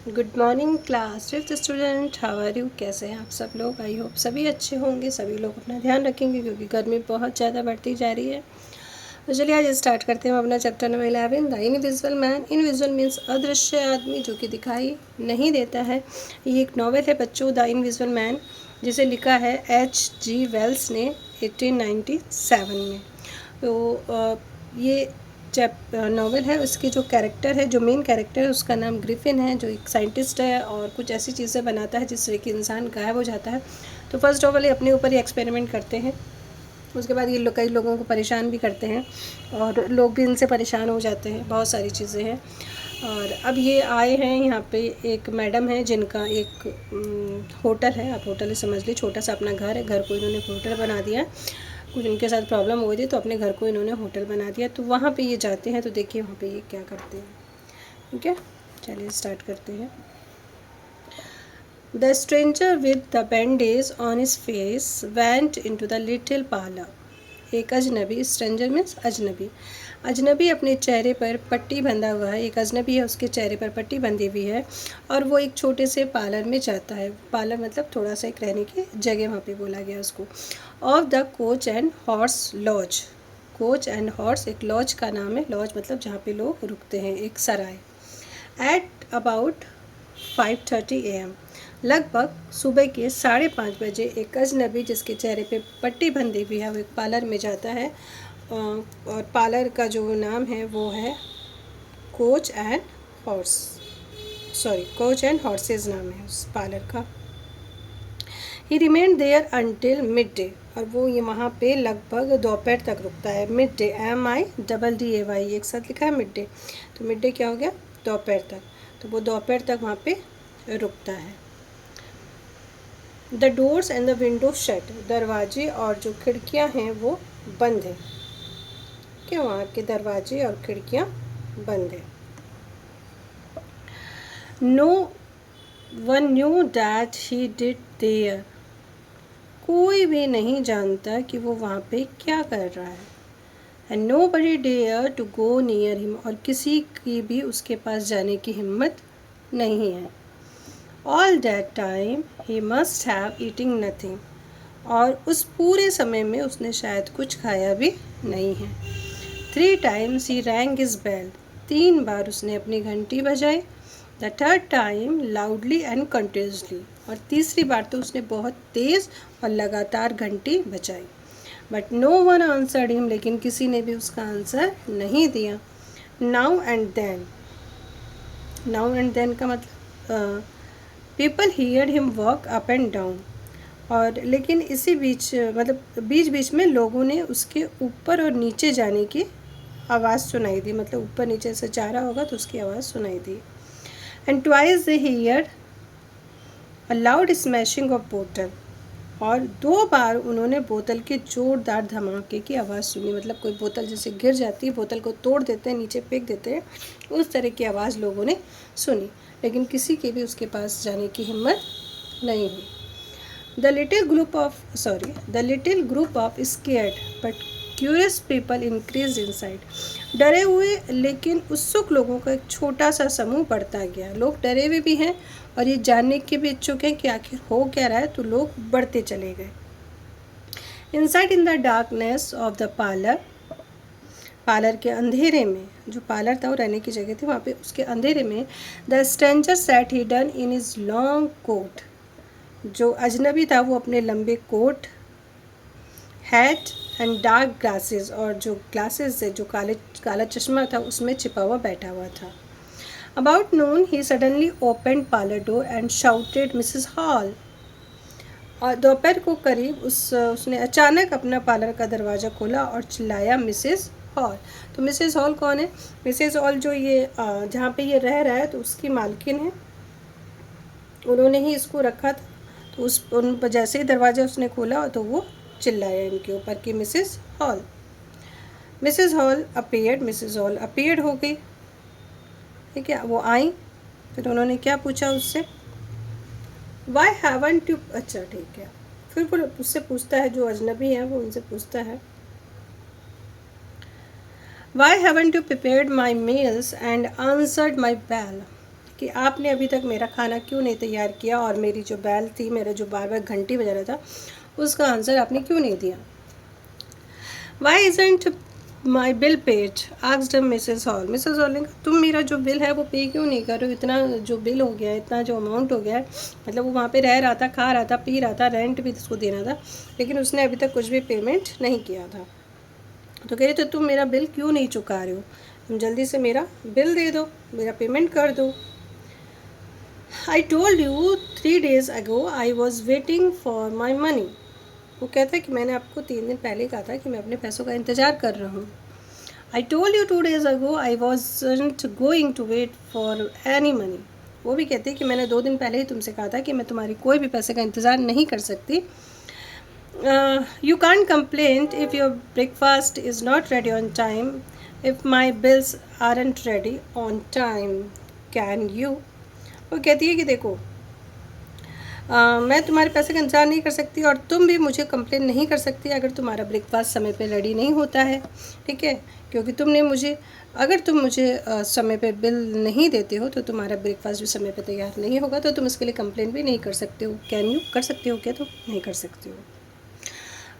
Good morning class fifth student, how are you. कैसे हैं आप सब लोग। आई होप सभी अच्छे होंगे, सभी लोग अपना ध्यान रखेंगे क्योंकि गर्मी बहुत ज़्यादा बढ़ती जा रही है। तो चलिए आज स्टार्ट करते हैं अपना chapter number 11, the invisible man. Invisible means अदृश्य आदमी, जो कि दिखाई नहीं देता है। ये एक नॉवेल है बच्चों, द इनविजिबल मैन, जिसे लिखा है H.G. वेल्स ने 1897 में। तो ये नॉवेल है। उसकी जो कैरेक्टर है, जो मेन कैरेक्टर है, उसका नाम ग्रिफिन है, जो एक साइंटिस्ट है और कुछ ऐसी चीज़ें बनाता है जिससे कि इंसान गायब हो जाता है। तो फर्स्ट ऑफ ऑल ये अपने ऊपर ही एक्सपेरिमेंट करते हैं। उसके बाद ये कई लोगों को परेशान भी करते हैं और लोग भी इनसे परेशान हो जाते हैं। बहुत सारी चीज़ें हैं। और अब ये आए हैं यहाँ पे, एक मैडम है जिनका एक होटल है, आप होटल ही समझ लीजिए, छोटा सा अपना घर है। घर को इन्होंने होटल बना दिया है। कुछ उनके साथ प्रॉब्लम हो गई थी तो अपने घर को इन्होंने होटल बना दिया। तो वहाँ पे ये जाते हैं, तो देखिए वहाँ पे ये क्या करते हैं। ठीक है, चलिए स्टार्ट करते हैं। The stranger with the bandage on his face went into the little parlor. एक अजनबी, स्ट्रेंजर मीन्स अजनबी। अजनबी अपने चेहरे पर पट्टी बंधा हुआ है। एक अजनबी है, उसके चेहरे पर पट्टी बंधी हुई है और वो एक छोटे से पार्लर में जाता है। पार्लर मतलब थोड़ा सा एक रहने की जगह, वहाँ पे बोला गया उसको। Of the coach and horse lodge. Coach and horse एक लॉज का नाम है। लॉज मतलब जहाँ पे लोग रुकते हैं, एक सराय। एट अबाउट 5:30 AM, लगभग सुबह के 5:30 बजे एक अजनबी जिसके चेहरे पे पट्टी बंधी हुई है वो एक पार्लर में जाता है। और पार्लर का जो नाम है वो है coach and horse, coach and horses नाम है उस पार्लर का। He remained there until midday, और वो ये वहाँ पे लगभग दोपहर तक रुकता है। मिड डे, MIDDAY एक साथ लिखा है मिड डे। तो मिड डे क्या हो गया, दोपहर तक। तो वो दोपहर तक वहाँ पे रुकता है। The doors and the window shut, दरवाजे और जो खिड़कियाँ हैं वो बंद हैं। क्या वहाँ के दरवाजे और खिड़कियाँ बंद हैं। No one knew that he did there, कोई भी नहीं जानता कि वो वहाँ पे क्या कर रहा है। And nobody dare to go near him, और किसी की भी उसके पास जाने की हिम्मत नहीं है। All that time he must have eating nothing, और उस पूरे समय में उसने शायद कुछ खाया भी नहीं है। 3 times ही रैंग हिज बेल, 3 बार उसने अपनी घंटी बजाई। The third time loudly and continuously, और तीसरी बार तो उसने बहुत तेज़ और लगातार घंटी बजाई। But no one answered him, लेकिन किसी ने भी उसका आंसर नहीं दिया। Now and then, now and then का मतलब people hear him walk up and down, और लेकिन इसी बीच मतलब बीच बीच में लोगों ने उसके ऊपर और नीचे जाने की आवाज़ सुनाई दी। मतलब ऊपर नीचे से जा रहा होगा तो उसकी आवाज़ सुनाई दी। And twice they hear a loud smashing of बोतल, और 2 बार उन्होंने बोतल के ज़ोरदार धमाके की आवाज़ सुनी। मतलब कोई बोतल जैसे गिर जाती है, बोतल को तोड़ देते हैं, नीचे फेंक देते हैं, उस तरह की आवाज़ लोगों ने सुनी, लेकिन किसी के भी उसके पास जाने की हिम्मत नहीं हुई। The little group of scared but curious people increased inside. डरे हुए लेकिन उत्सुक लोगों का एक छोटा सा समूह बढ़ता गया। लोग डरे हुए भी हैं और ये जानने के भी इच्छुक हैं कि आखिर हो क्या रहा है, तो लोग बढ़ते चले गए। Inside in the darkness of the parlor, parlour के अंधेरे में, जो पार्लर था वो रहने की जगह थी, वहाँ पे उसके अंधेरे में the stranger sat hidden in his long coat, जो अजनबी था वो अपने लंबे coat, hat and dark glasses, और जो ग्लासेस है, जो काला चश्मा था, उसमें छिपा हुआ बैठा हुआ था। About Noon he suddenly open parlour door and shouted Mrs hall, और दोपहर को करीब उसने अचानक अपना पार्लर का दरवाज़ा खोला और चिल्लाया मिसेस हॉल। तो मिसेस हॉल कौन है? मिसेस हॉल जो ये जहाँ पे ये रह रहा है तो उसकी मालकिन है, उन्होंने ही इसको रखा था। तो उन पर जैसे ही दरवाज़ा उसने खोला तो वो चिल्लाया इनके ऊपर कि Mrs Hall. Mrs hall appeared हो गई। ठीक है, वो आई। फिर उन्होंने क्या पूछा उससे, वाई हैवंट यू, अच्छा ठीक है, फिर वो उससे पूछता है, जो अजनबी है वो उनसे पूछता है, why haven't you prepared my meals and answered my bell. कि आपने अभी तक मेरा खाना क्यों नहीं तैयार किया, और मेरी जो बैल थी, मेरा जो बार बार घंटी बजा रहा था, उसका आंसर आपने क्यों नहीं दिया। Why isn't my bill paid, asked Mrs Hall. Mrs Hall ने कहा तुम मेरा जो बिल है वो पे क्यों नहीं कर रहे हो, इतना जो बिल हो गया है, इतना जो अमाउंट हो गया है, मतलब वो वहाँ पे रह रहा था, खा रहा था, पी रहा था, रेंट भी उसको देना था, लेकिन उसने अभी तक कुछ भी पेमेंट नहीं किया था। तो कह रहे तो तुम मेरा बिल क्यों नहीं चुका रहे हो, तुम जल्दी से मेरा बिल दे दो, मेरा पेमेंट कर दो। आई told you 3 days ago I was waiting for my money. वो कहता है कि मैंने आपको 3 दिन पहले कहा था कि मैं अपने पैसों का इंतज़ार कर रहा हूँ। I told you 2 days ago I wasn't going to wait for any money. वो भी कहती है कि मैंने 2 दिन पहले ही तुमसे कहा था कि मैं तुम्हारी कोई भी पैसे का इंतज़ार नहीं कर सकती। You can't complain if your breakfast is not ready on time, if my bills aren't ready on time, can you? वो कहती है कि देखो मैं तुम्हारे पैसे का इंतज़ार नहीं कर सकती, और तुम भी मुझे कंप्लेन नहीं कर सकती अगर तुम्हारा ब्रेकफास्ट समय पे रेडी नहीं होता है, ठीक है, क्योंकि तुमने मुझे, अगर तुम मुझे समय पे बिल नहीं देते हो तो तुम्हारा ब्रेकफास्ट भी समय पे तैयार नहीं होगा, तो तुम इसके लिए कंप्लेन भी नहीं कर सकते हो। कैन यू, कर सकते हो क्या? तो नहीं कर सकते हो।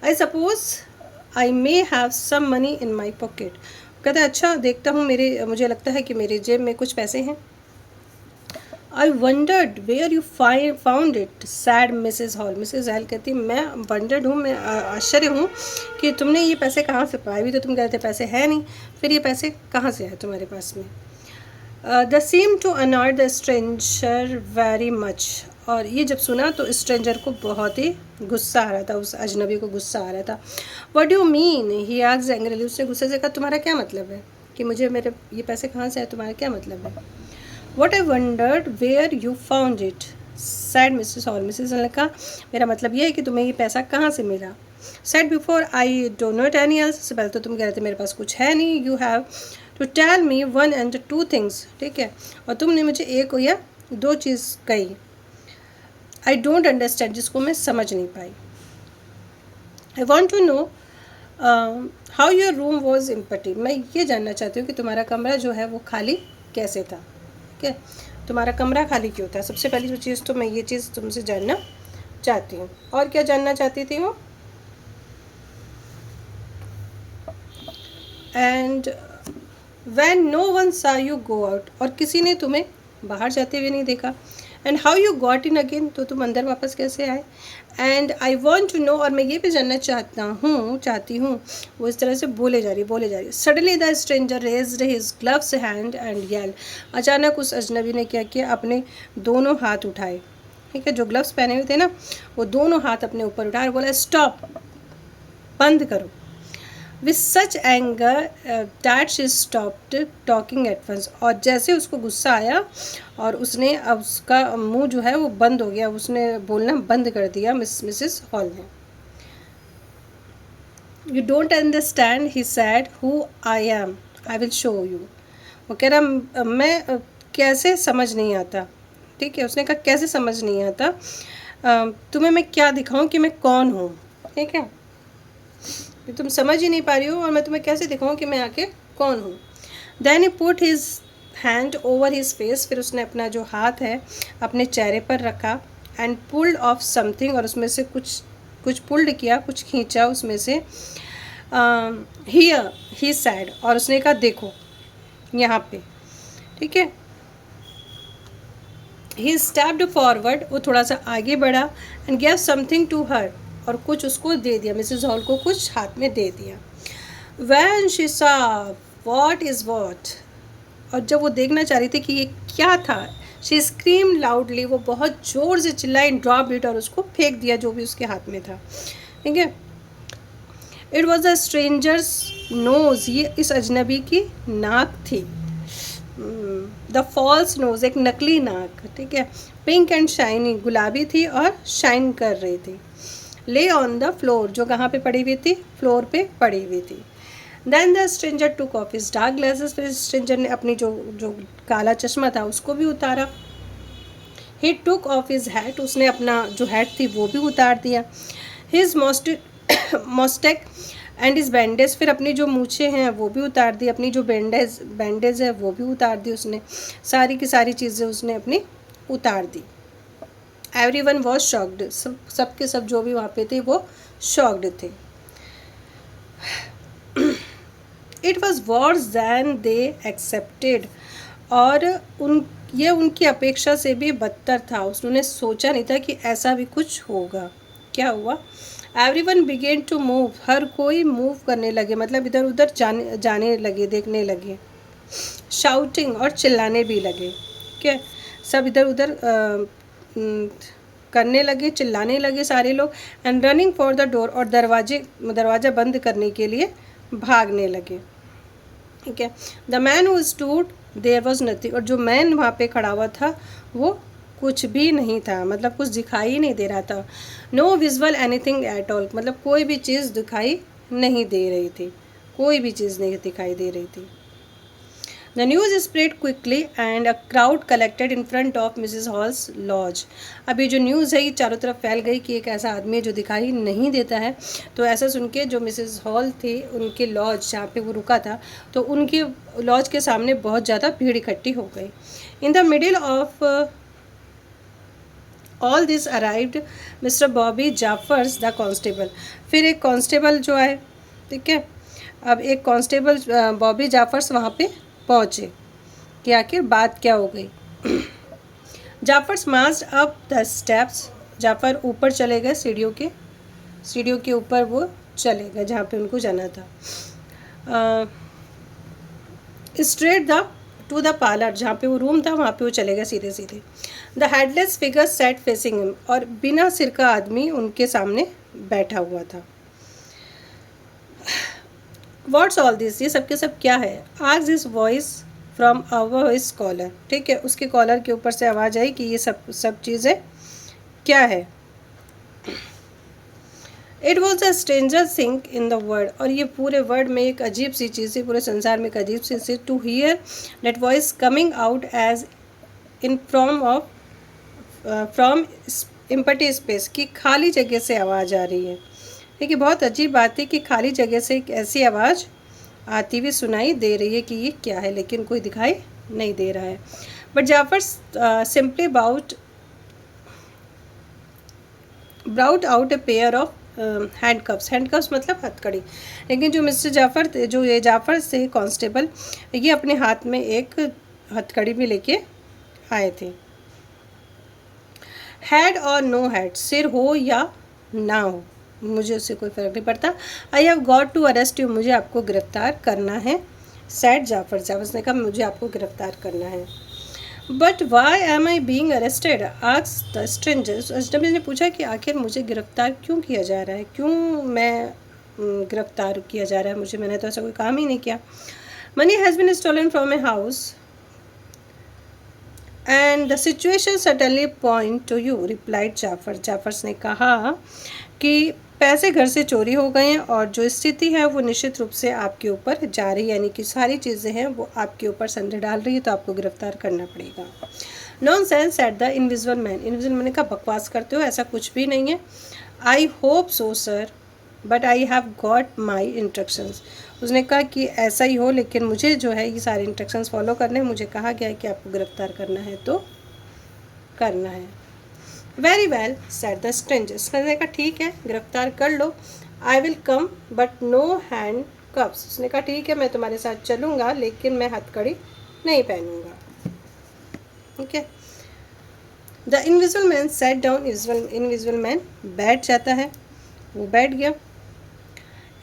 I suppose I may have some money in my pocket. कहता है अच्छा देखता हूँ, मुझे लगता है कि मेरे जेब में कुछ पैसे हैं। I wondered where you found it, said Mrs Hall. Mrs Hall कहती मैं वंडर्ड हूँ, मैं आश्चर्य हूँ कि तुमने ये पैसे कहाँ से पाए, अभी तो तुम कहते पैसे हैं नहीं, फिर ये पैसे कहाँ से आए तुम्हारे पास में। The seem to annoy the stranger very much. और ये जब सुना तो स्ट्रेंजर को बहुत ही गुस्सा आ रहा था, उस अजनबी को गुस्सा आ रहा था। What do you mean, he asked angrily. उसने गुस्से से कहा तुम्हारा क्या मतलब है कि मुझे मेरे ये पैसे कहाँ से आए, तुम्हारा क्या मतलब है। What I wondered where you found it, said Mrs Hall. Mrs Hall ने कहा मेरा मतलब ये है कि तुम्हें ये पैसा कहाँ से मिला। Sad before I don't not any else, इससे पहले तो तुम कह रहे थे मेरे पास कुछ है नहीं। You have to tell me 1 and 2 things, ठीक है, और तुमने मुझे एक या 2 चीज़ कही। आई डोंट अंडरस्टैंड, जिसको मैं समझ नहीं पाई। I want to know how your room was empty. मैं ये जानना चाहती हूँ कि तुम्हारा कमरा जो है वो खाली कैसे था, ठीक है, तुम्हारा कमरा खाली क्यों था। सबसे पहली जो चीज़ तो मैं ये चीज़ तुमसे जानना चाहती हूँ। और क्या जानना चाहती थी वो, and When no one saw you go out, और किसी ने तुम्हें बाहर जाते हुए नहीं देखा। And how you got in again, तो तुम अंदर वापस कैसे आए। And I want to know, और मैं ये भी जानना चाहती हूँ। वो इस तरह से बोले जा रही। Suddenly the stranger raised his gloves hand and yelled. अचानक उस अजनबी ने क्या किया, अपने दोनों हाथ उठाए, ठीक है, जो ग्लव्स पहने हुए थे ना, वो दोनों हाथ अपने ऊपर उठाए और बोला स्टॉप, बंद करो। With such anger that she stopped talking at once. और जैसे उसको गुस्सा आया और उसने, अब उसका मुंह जो है वो बंद हो गया, उसने बोलना बंद कर दिया मिसेस हॉल ने। You don't understand, he sad, who I am, I will show you. वो कह रहा मैं कैसे समझ नहीं आता, ठीक है, उसने कहा कैसे समझ नहीं आता, तुम्हें मैं क्या दिखाऊं कि मैं कौन हूँ, ठीक है, तुम समझ ही नहीं पा रही हो और मैं तुम्हें कैसे दिखाऊं कि मैं आके कौन हूँ। Then he put his hand over his face. फिर उसने अपना जो हाथ है अपने चेहरे पर रखा। एंड पुल्ड ऑफ समथिंग, और उसमें से कुछ पुल्ड किया, कुछ खींचा उसमें से। हियर ही सैड, और उसने कहा देखो यहाँ पे, ठीक है। ही स्टेप्ड फॉरवर्ड, वो थोड़ा सा आगे बढ़ा। And gave something to her, और कुछ उसको दे दिया, मिसेस हॉल को कुछ हाथ में दे दिया। When she saw what is what, और जब वो देखना चाह रही थी कि ये क्या था, she screamed loudly, वो बहुत ज़ोर से चिल्लाई, ड्रॉप इट, और उसको फेंक दिया जो भी उसके हाथ में था, ठीक है। It was a stranger's nose, ये इस अजनबी की नाक थी। द फॉल्स नोज, एक नकली नाक, ठीक है। पिंक एंड शाइनी, गुलाबी थी और शाइन कर रही थी। ले ऑन द फ्लोर, जो कहाँ पे पड़ी हुई थी, फ्लोर पे पड़ी हुई थी। Then the stranger took off his dark glasses, फिर स्ट्रेंजर ने अपनी जो काला चश्मा था उसको भी उतारा। He took off his hat, उसने अपना जो हैट थी वो भी उतार दिया। His moustache and his bandage, फिर अपनी जो मूछें हैं वो भी उतार दी, अपनी जो बैंडेज है वो भी उतार दी उसने, सारी की सारी चीज़ें उसने अपनी उतार दी। एवरीवन वॉज शॉक्ड, सब के सब जो भी वहाँ पे थे वो शॉक्ड थे। It was worse then they accepted, और ये उनकी अपेक्षा से भी बदतर था। उन्होंने सोचा नहीं था कि ऐसा भी कुछ होगा। क्या हुआ? एवरीवन बिगेन टू मूव, हर कोई मूव करने लगे, मतलब इधर उधर जाने लगे, देखने लगे। शाउटिंग, और चिल्लाने भी लगे। ठीक है, सब इधर उधर करने लगे, चिल्लाने लगे सारे लोग। And running for the door, और दरवाज़ा बंद करने के लिए भागने लगे। ठीक है, the man who stood there was nothing, और जो मैन वहाँ पे खड़ा हुआ था वो कुछ भी नहीं था, मतलब कुछ दिखाई नहीं दे रहा था। No visual anything at all, मतलब कोई भी चीज़ दिखाई नहीं दे रही थी, कोई भी चीज़ नहीं दिखाई दे रही थी। The news spread quickly and a crowd collected in front of Mrs. Hall's lodge. अब ये जो न्यूज़ है ये चारों तरफ फैल गई कि एक ऐसा आदमी है जो दिखाई नहीं देता है। तो ऐसा सुन के जो मिसेस हॉल थे उनके लॉज जहाँ पे वो रुका था, तो उनके लॉज के सामने बहुत ज़्यादा भीड़ इकट्ठी हो गई। In the middle of all this arrived Mr Bobby Jaffers the constable. फिर एक कांस्टेबल जो है, ठीक है, अब एक कांस्टेबल बॉबी जाफर्स वहाँ पे पहुँचे कि आखिर बात क्या हो गई। Jaffers marched up the steps, Jaffer ऊपर चले गए, सीढ़ियों के ऊपर वो चले गए जहाँ पे उनको जाना था। स्ट्रेट टू द पार्लर, जहाँ पे वो रूम था वहाँ पे वो चले गए सीधे सीधे। The headless figure sat facing him, और बिना सिर का आदमी उनके सामने बैठा हुआ था। व्हाट्स ऑल दिस, ये सब के सब क्या है? Asked his voice from our his collar, ठीक है, उसके कॉलर के ऊपर से आवाज़ आई कि ये सब चीज़ें क्या है। It was a stranger thing in the world, और ये पूरे वर्ल्ड में एक अजीब सी चीज़ है, पूरे संसार में एक अजीब सी चीज़, to hear that voice coming out as in from empty space, की खाली जगह से आवाज़ आ रही है। देखिए बहुत अजीब बात है कि खाली जगह से एक ऐसी आवाज़ आती हुई सुनाई दे रही है कि ये क्या है, लेकिन कोई दिखाई नहीं दे रहा है। But Jafar simply brought out a pair of handcuffs मतलब हथकड़ी। लेकिन जो मिस्टर जाफर, जो ये जाफर से कांस्टेबल, ये अपने हाथ में एक हथकड़ी भी लेके आए थे। हैड और नो हैड, सिर हो या ना हो मुझे उससे कोई फ़र्क नहीं पड़ता। I have got to arrest you, मुझे आपको गिरफ्तार करना है। सैड जाफर ने कहा मुझे आपको गिरफ्तार करना है। But why am I being arrested, asked the stranger, अजनबी ने पूछा कि आखिर मुझे गिरफ्तार क्यों किया जा रहा है, क्यों मैं गिरफ्तार किया जा रहा है मुझे, मैंने तो ऐसा कोई काम ही नहीं किया। Money has been stolen from a house and the situation suddenly point to you, replied Jafar ने कहा कि पैसे घर से चोरी हो गए हैं और जो स्थिति है वो निश्चित रूप से आपके ऊपर जा रही है, यानी कि सारी चीज़ें हैं वो आपके ऊपर संदेह डाल रही है, तो आपको गिरफ्तार करना पड़ेगा। Nonsense at the invisible man, invisible man ने कहा बकवास करते हो, ऐसा कुछ भी नहीं है। I hope so sir, but I have got my instructions, उसने कहा कि ऐसा ही हो, लेकिन मुझे जो है ये सारे इंस्ट्रक्शंस फॉलो करने, मुझे कहा गया है कि आपको गिरफ्तार करना है तो करना है। Very well said the stranger, उसने कहा ठीक है गिरफ्तार कर लो। I will come but no handcuffs, उसने कहा ठीक है मैं तुम्हारे साथ चलूँगा लेकिन मैं हथकड़ी नहीं पहनूंगा। ठीक है, the invisible man set down, invisible man बैठ जाता है, वो बैठ गया।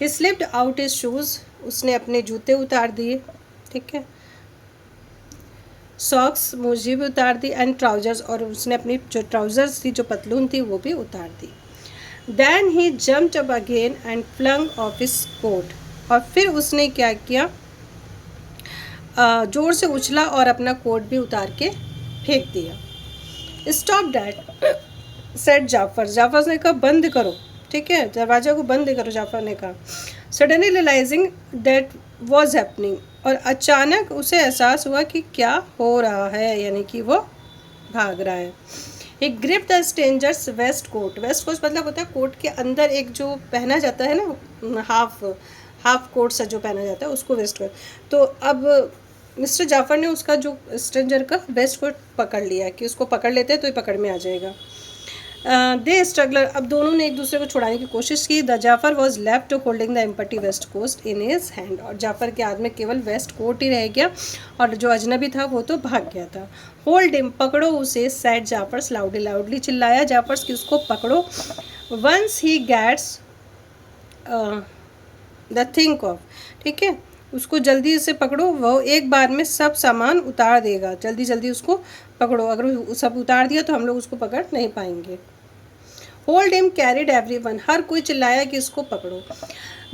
ही स्लिप्ड आउट हिज शूज़, उसने अपने जूते उतार दिए, ठीक है, सॉक्स मोजे भी उतार दी, एंड ट्राउजर्स, और उसने अपनी जो ट्राउजर्स थी, जो पतलून थी, वो भी उतार दी। Then he jumped up again and flung off his coat, और फिर उसने क्या किया, जोर से उछला और अपना कोट भी उतार के फेंक दिया। स्टॉप डैट सेड जाफर ने कहा बंद करो, ठीक है, दरवाजा को बंद करो, जाफर ने कहा। Suddenly realising that was happening, और अचानक उसे एहसास हुआ कि क्या हो रहा है, यानी कि वो भाग रहा है। He grip the stranger's waistcoat मतलब होता है कोट के अंदर एक जो पहना जाता है ना, हाफ कोट सा जो पहना जाता है उसको वेस्ट कोट। तो अब मिस्टर जाफ़र ने उसका जो स्ट्रेंजर का वेस्ट कोट पकड़ लिया कि उसको पकड़ लेते हैं तो ये पकड़ में आ जाएगा। दे स्ट्रगलर, अब दोनों ने एक दूसरे को छुड़ाने की कोशिश की। The Jafar was left holding the empty waistcoat in his hand, और जाफ़र के हाथ में केवल वेस्ट कोट ही रह गया और जो अजनबी था वो तो भाग गया था। होल्ड हिम, पकड़ो उसे, सैड जाफ़र्स लाउडली चिल्लाया जाफ़र्स कि उसको पकड़ो। Once he gets the thing off, ठीक है, उसको जल्दी से पकड़ो, वो एक बार में सब सामान उतार देगा, जल्दी जल्दी उसको पकड़ो, अगर वो सब उतार दिया तो हम लोग उसको पकड़ नहीं पाएंगे। होल्ड हिम कैरिड एवरीवन, हर कोई चिल्लाया कि इसको पकड़ो।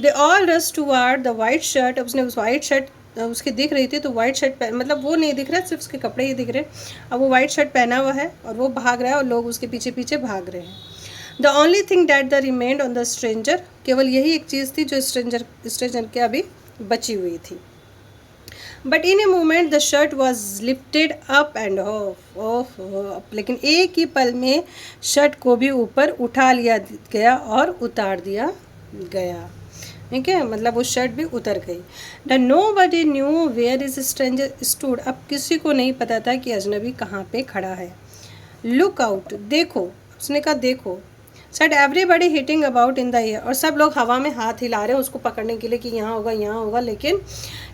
They all rush toward the white shirt, अब उसने उस वाइट शर्ट उसकी दिख रही थी तो वाइट शर्ट मतलब वो नहीं दिख रहा, सिर्फ उसके कपड़े ही दिख रहे। अब वो वाइट शर्ट पहना हुआ है और वो भाग रहा है और लोग उसके पीछे पीछे भाग रहे हैं। The only thing that the remained on the stranger, केवल यही एक चीज़ थी जो स्ट्रेंजर के अभी बची हुई थी। But in a moment the shirt was lifted up end of, लेकिन एक ही पल में शर्ट को भी ऊपर उठा लिया गया और उतार दिया गया, ठीक है, मतलब वो शर्ट भी उतर गई। The nobody knew where is stranger stood, अब किसी को नहीं पता था कि अजनबी कहाँ पे खड़ा है। लुक आउट, देखो, उसने कहा देखो। Said everybody hitting about in the air, और सब लोग हवा में हाथ हिला रहे हैं उसको पकड़ने के लिए कि यहाँ होगा, लेकिन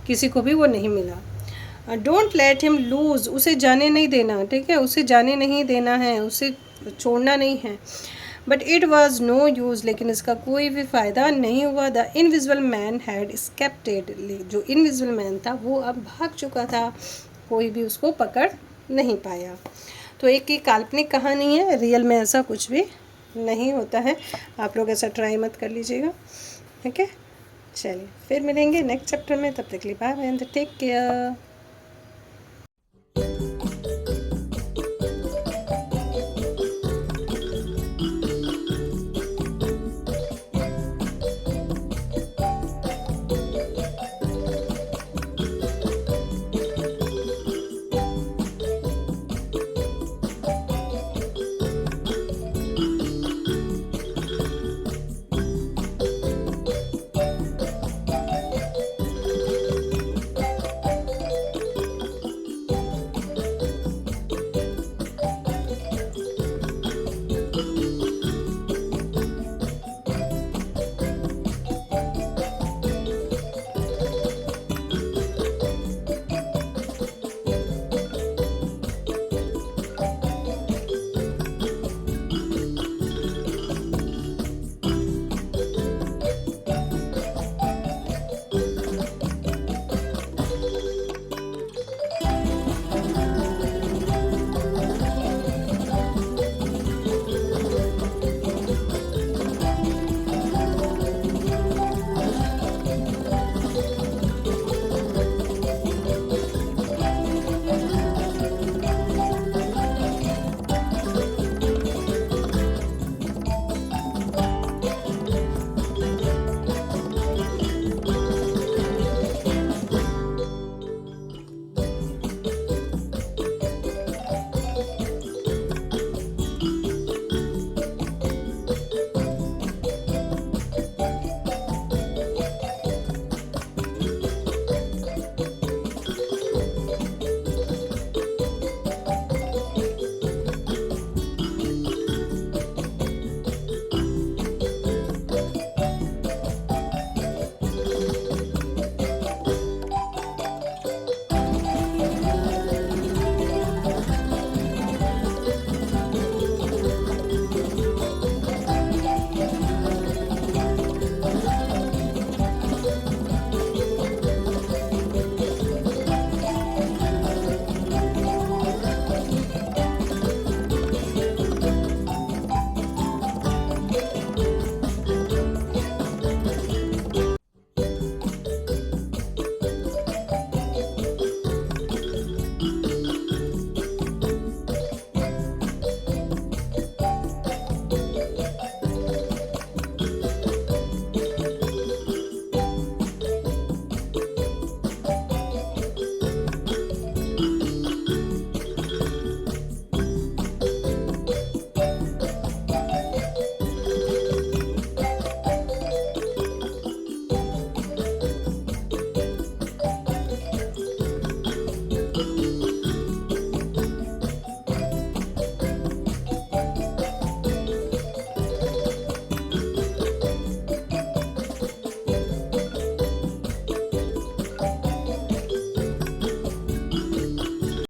किसी को भी वो नहीं मिला। डोंट लेट हिम लूज, उसे जाने नहीं देना, ठीक है, उसे जाने नहीं देना है, उसे छोड़ना नहीं है। But it was no use, लेकिन इसका कोई भी फ़ायदा नहीं हुआ। The invisible man had escaped, जो इनविजिबल मैन था वो अब भाग चुका था, कोई भी उसको पकड़ नहीं पाया। तो एक ही काल्पनिक कहानी है, रियल में ऐसा कुछ भी नहीं होता है, आप लोग ऐसा ट्राई मत कर लीजिएगा, ठीक है। चलिए फिर मिलेंगे नेक्स्ट चैप्टर में, तब तक के लिए bye bye and take care.